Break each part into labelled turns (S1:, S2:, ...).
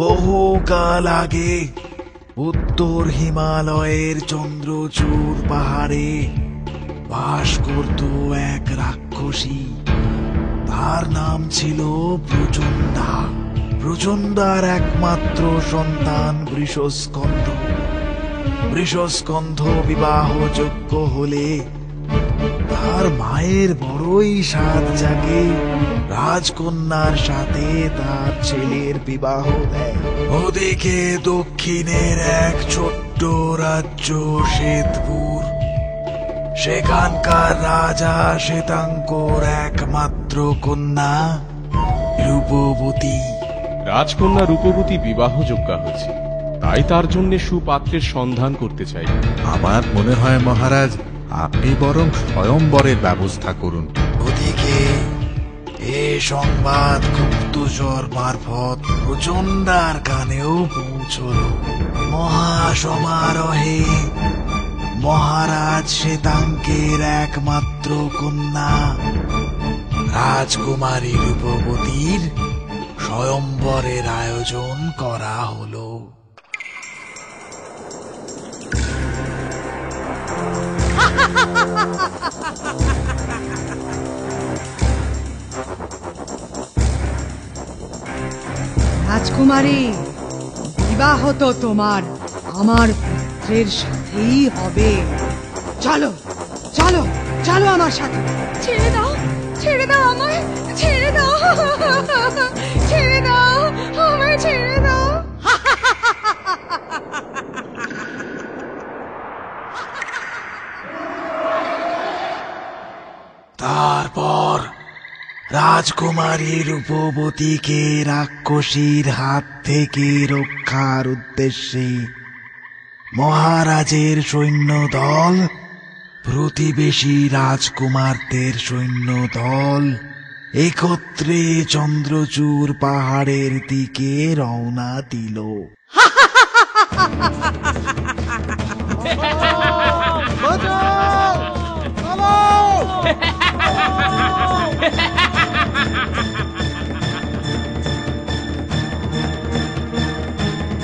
S1: বহুকাল আগে উত্তর হিমালয়ের চন্দ্রচূড় পাহাড়ে বাস করত এক রাক্ষসী। তার নাম ছিল প্রচণ্ডা। প্রচণ্ডার একমাত্র সন্তান বৃষস্কন্ধ। বৃষস্কন্ধ বিবাহযোগ্য হলে তার মায়ের বড়ই সাধ জাগে রাজকন্যার সাথে তার ছেলের বিবাহ দেয়। ওদিকে দক্ষিণের এক ছোট্ট রাজ্য শ্বেতপুর, সেখানকার রাজা শ্বেতাঙ্কর একমাত্র কন্যা রূপবতী।
S2: রাজকন্যা রূপবতী বিবাহযোগ্যা হয়েছে, তাই তার জন্য সুপাত্রের সন্ধান করতে চাই।
S3: আমার মনে হয় মহারাজ, আপনি বরং স্বয়ংবরের ব্যবস্থা করুন।
S1: ওদিকে এ সংবাদ গুপ্তচর মারফত প্রচণ্ডার কানেও পৌঁছল। মহাসমারোহে মহারাজ শ্বেতাঙ্কের একমাত্র কন্যা রাজকুমারী রূপবতীর স্বয়ংবরের আয়োজন করা হলো।
S4: রাজকুমারী, বিবাহ তো তোমার আমার পুত্রের সাথেই হবে। চলো চলো চলো আমার সাথে।
S5: ছেড়ে দাও, ছেড়ে দাও আমায়, ছেড়ে দাও, ছেড়ে দাও আমায়, ছেড়ে দাও।
S1: তারপর রাজকুমারী রূপবতীকে রাক্ষসীর হাত থেকে রক্ষার উদ্দেশ্যে মহারাজের সৈন্যদল, প্রতিবেশী রাজকুমারদের সৈন্যদল একত্রে চন্দ্রচূড় পাহাড়ের দিকে রওনা দিল।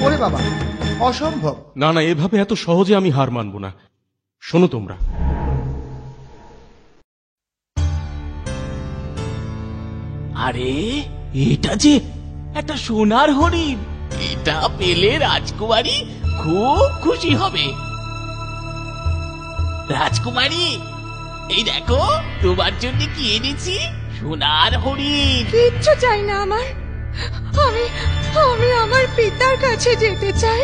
S6: ওরে বাবা, অসম্ভব।
S2: না না, এভাবে এত সহজে আমি হার মানব না। শোনো তোমরা,
S7: আরে এটা যে একটা সোনার হরিণ। এটা পেলে রাজকুমারী খুব খুশি হবে। রাজকুমারী, এই দেখো তোমার জন্য কি এনেছি, সোনার হরিণ।
S5: কিচ্ছু চাই না আমার, আমি আমি আমার পিতার কাছে যেতে চাই।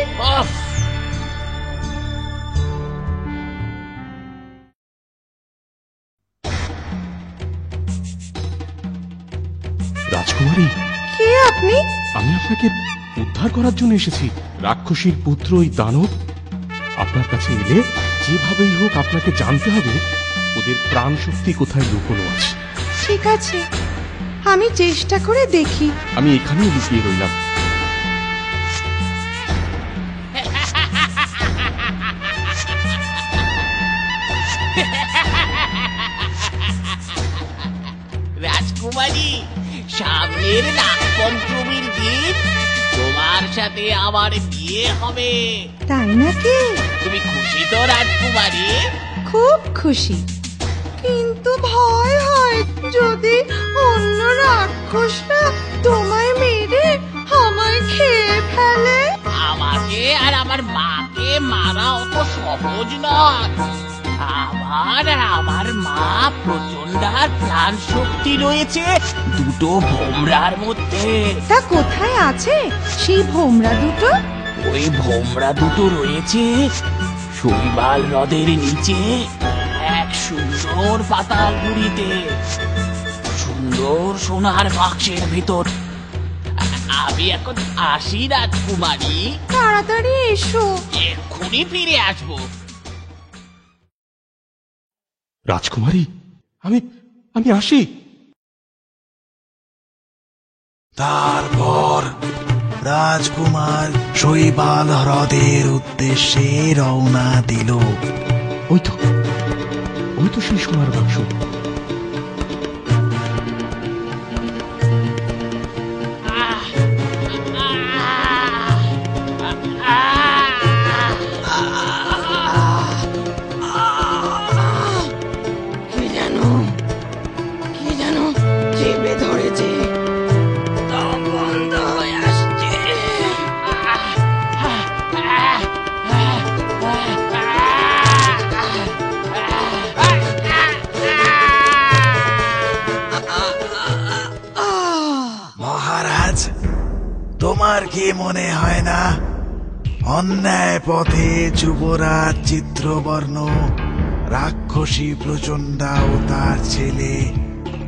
S2: রাজকুমারী,
S5: কে আপনি?
S2: আমি আপনাকে উদ্ধার করার জন্য এসেছি। রাক্ষসীর পুত্র ওই দানব আপনার কাছে এলে যেভাবেই হোক আপনাকে জানতে হবে ওদের প্রাণ শক্তি কোথায় লুকোনো আছে।
S5: ঠিক আছে, আমি চেষ্টা করে দেখি।
S2: আমি এখানেই লুকিয়ে রইলাম।
S7: রাজকুমারী, সামনের নাগপঞ্চমীর দিন তোমার সাথে আমার বিয়ে হবে।
S5: তাই নাকি?
S7: তুমি খুশি তো রাজকুমারী?
S5: খুব খুশি, কিন্তু ভয় হয় যদি অন্য রাক্ষসরা তোমায় মেরে আমায় খেয়ে ফেলে।
S7: আমাকে আর আমার মাকে মারা অত সহজ নয়। আমার মা প্রচণ্ডার প্রাণ শক্তি রয়েছে দুটো ভোমরার মধ্যে।
S5: তা কোথায় আছে সেই ভোমরা দুটো?
S7: ওই ভোমরা দুটো রয়েছে শৈবাল হ্রদের নিচে এক সুন্দর পাতাল গুড়িতে, সুন্দর সোনার বাক্সের ভিতর। আমি এখন আসি রাজকুমারী।
S5: তাড়াতাড়ি এসো।
S7: এক্ষুনি ফিরে আসবো।
S2: রাজকুমারী, আমি আসি।
S1: তারপর রাজকুমার শৈবাল হ্রদের উদ্দেশ্যে রওনা দিল।
S2: ওই তো সেই সোনার বাক্স।
S1: তোমার কি মনে হয় না অন্যায় পথে যুবরাজ চিত্রবর্ণ রাক্ষসী প্রচণ্ডা ও তার ছেলে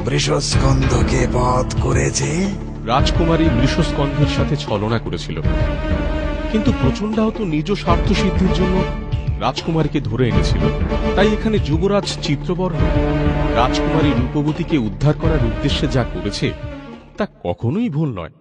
S1: বৃষস্কন্ধকে বধ করেছে?
S2: রাজকুমারী বৃষস্কন্ধের সাথে ছলনা করেছিল, কিন্তু প্রচণ্ডাও তো নিজ স্বার্থ সিদ্ধির জন্য রাজকুমারীকে ধরে এনেছিল। তাই এখানে যুবরাজ চিত্রবর্ণ রাজকুমারী রূপবতীকে উদ্ধার করার উদ্দেশ্যে যা করেছে তা কখনোই ভুল নয়।